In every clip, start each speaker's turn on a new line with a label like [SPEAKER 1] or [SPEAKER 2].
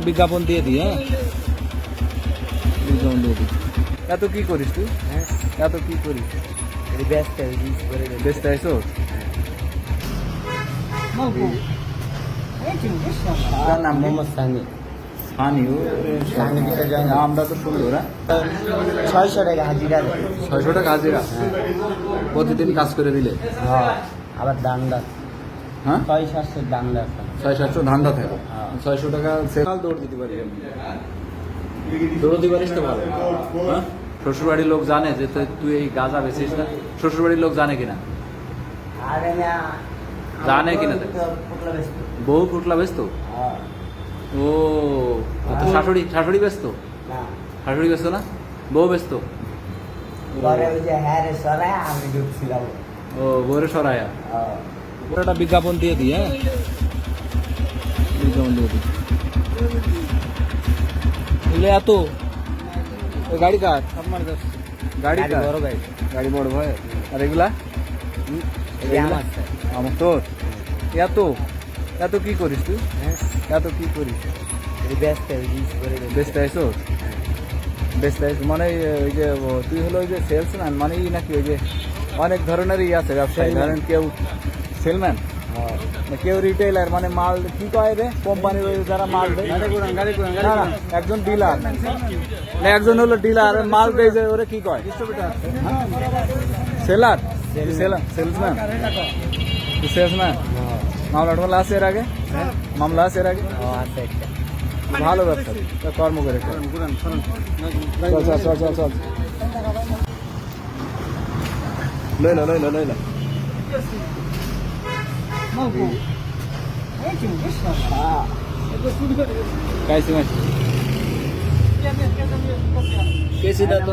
[SPEAKER 1] বিজ্ঞাপন দিয়ে দিই। হ্যাঁ, বিজ্ঞাপন দিয়ে দিই। এত কি করিস তুই?
[SPEAKER 2] হ্যাঁ,
[SPEAKER 1] এত কি করিস?
[SPEAKER 2] ব্যস্ত করে
[SPEAKER 1] ব্যস্ত আইসো?
[SPEAKER 2] তার নাম মোহাম্মদ সানি।
[SPEAKER 1] স্থানীয়
[SPEAKER 2] সানি কিসের জন্য?
[SPEAKER 1] নামটা তো সুন্দর। হ্যাঁ,
[SPEAKER 2] 600 টাকা হাজিরা দেয়।
[SPEAKER 1] 600 টাকা হাজিরা। প্রতিদিন কাজ করে দিলে?
[SPEAKER 2] হ্যাঁ, আবার দান্ডা
[SPEAKER 1] হ্যাঁ,
[SPEAKER 2] 600-700 দান্ডা আছে।
[SPEAKER 1] 600-700 ধান্দা থাকে। 600 টাকা সেল দৌড় দিতে পারি। দৌড় দিতে পারিস তো ভালো। হ্যাঁ, শ্বশুরবাড়ির লোক জানে যে তুই এই গাঁজা বেচিস না? শ্বশুরবাড়ির লোক জানে কিনা?
[SPEAKER 2] আরে না,
[SPEAKER 1] জানে কিনা? বউ পুটলা ব্যস্ত?
[SPEAKER 2] হ্যাঁ,
[SPEAKER 1] ও, তো শাশুড়ি ব্যস্ত?
[SPEAKER 2] না
[SPEAKER 1] শাশুড়ি ব্যস্ত না? বউ ব্যস্ত?
[SPEAKER 2] পরে ওই যে হ্যাঁ রে সরাই আমি ঢুকছিলাম।
[SPEAKER 1] ও, বউরে সরায়া।
[SPEAKER 2] হ্যাঁ,
[SPEAKER 1] একটা বিজ্ঞাপন দিয়ে দিই। হ্যাঁ, বিজ্ঞাপন দিয়ে দিই। এগুলো এত ওই গাড়ি কার? গাড়ি
[SPEAKER 2] গাড়ি
[SPEAKER 1] কার?
[SPEAKER 2] বড় ভাই।
[SPEAKER 1] গাড়ি বড় ভাই। আর এগুলা?
[SPEAKER 2] এই আমার স্যার।
[SPEAKER 1] আমার তোর। এত এত কি করিস তুই?
[SPEAKER 2] হ্যাঁ,
[SPEAKER 1] এত কি করিস?
[SPEAKER 2] ব্যস্ত করে
[SPEAKER 1] বেচতে আইসো? বেচতে আইসো মানে ওই যে তুই হলো ওই যে সেলসম্যান মানে নাকি ওই যে অনেক ধরনেরই আছে ব্যবসায়ী,
[SPEAKER 2] Salesman.
[SPEAKER 1] ধরেন কেউ সেলম্যান,
[SPEAKER 2] হ্যাঁ,
[SPEAKER 1] কেউ রিটেইলার মানে মাল কি কয় রে কোম্পানির ওই যারা মাল দেয়। না, না, একজন ডিলার, একজন হলো ডিলার মাল দেয় যে ওরে কি কয়? Seller, salesman, salesman. মামলা টামলা আছে এর আগে? মামলা আছে এর আগে?
[SPEAKER 2] আছে একটা।
[SPEAKER 1] ভালো ব্যবসা, কর্ম করে চল চল চল চল চল লইল কাইছি মাইছি কেসি দা তো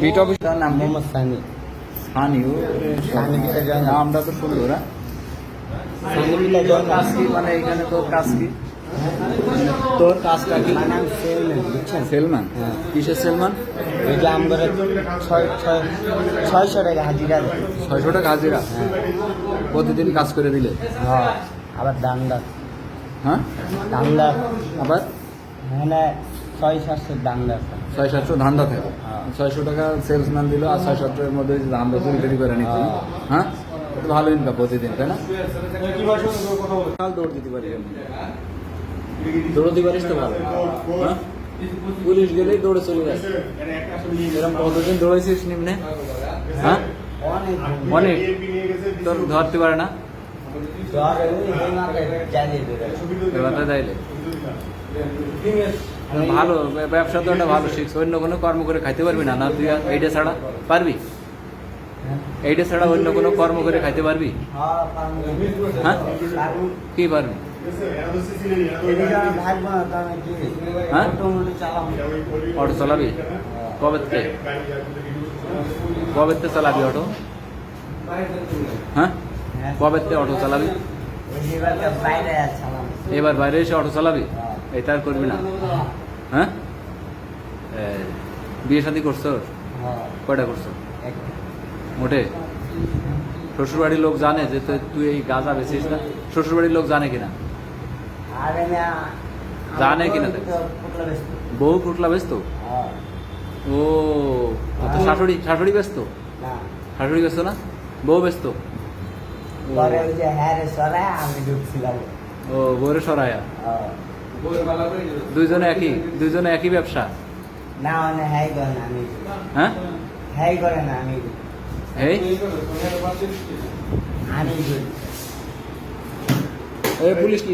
[SPEAKER 1] বিট অফিস।
[SPEAKER 2] তার নাম মোহাম্মদ সানি।
[SPEAKER 1] স্থানীয়
[SPEAKER 2] সানি কিসের জন্য?
[SPEAKER 1] নামটা তো সুন্দর। হ্যাঁ,
[SPEAKER 2] সানি কিসের জন্য?
[SPEAKER 1] কাজ কি মানে এখানে তোর কাজ কি? তোর কাজটা কি?
[SPEAKER 2] আমার নাম সেলম্যান, বুঝছেন?
[SPEAKER 1] সেলম্যান?
[SPEAKER 2] হ্যাঁ।
[SPEAKER 1] কিসের সেলম্যান?
[SPEAKER 2] ওই যে আমরা 600 টাকা হাজিরা দেয়।
[SPEAKER 1] 600 টাকা হাজিরা। প্রতিদিন কাজ করে দিলে?
[SPEAKER 2] হ্যাঁ, আবার দান্ডা
[SPEAKER 1] হ্যাঁ,
[SPEAKER 2] দান্ডা
[SPEAKER 1] আবার
[SPEAKER 2] হ্যাঁ 600-700 দান্ডা আছে।
[SPEAKER 1] 600-700 ধান্দা থাকে।
[SPEAKER 2] হ্যাঁ।
[SPEAKER 1] 600 টাকা সেলসম্যান দিল আর 600-700 এর মধ্যে ধান্দা চুরি করে নিত।
[SPEAKER 2] হ্যাঁ।
[SPEAKER 1] হ্যাঁ, এটা ভালো ইনকাম প্রতিদিন, তাই না? কাল দৌড় দিতে পারি। দৌড় দিতে পারিস তো ভালো। হ্যাঁ, পুলিশ গেলেই দৌড়ে চলে যায়। এরকম কতদিন দৌড়াইছিস নিম্নে? হ্যাঁ, অনেক। তোর ধরতে পারে না? এবার যাইলে ভালো ব্যবসা তো একটা ভালো শিখছ। অন্য কোনো কর্ম করে খাইতে পারবি না? না তুই এইটা ছাড়া পারবি? এইটা ছাড়া অন্য কোনো কর্ম করে খাইতে পারবি? হ্যাঁ, কি পারবি? হ্যাঁ, অটো চালাবি? কবেতে চালাবি অটো? হ্যাঁ, কবেতে অটো চালাবি? এবার বাইরে এসে অটো চালাবি? এটা আর করবি না? হ্যাঁ, বিয়ে শাদী করছো? কয়টা করছো? মোটে? শ্বশুরবাড়ির লোক জানে যে তুই এই গাঁজা বেচিস না? শ্বশুরবাড়ির লোক জানে কিনা? জানে কিনা? বউ পুটলা ব্যস্ত? ও, তো শাশুড়ি ব্যস্ত? শাশুড়ি ব্যস্ত না? বউ ব্যস্ত?
[SPEAKER 2] পরে ওই যে হ্যাঁ রে সরাই আমি ঢুকছিলাম।
[SPEAKER 1] ও, বউরে সরায়া। দুইজনে একই ব্যবসা?
[SPEAKER 2] না মানে হ্যাঁ করে না আমি।
[SPEAKER 1] হ্যাঁ,
[SPEAKER 2] হ্যাঁ করে না আমি।
[SPEAKER 1] এই
[SPEAKER 2] আমি
[SPEAKER 1] পুলিশ কি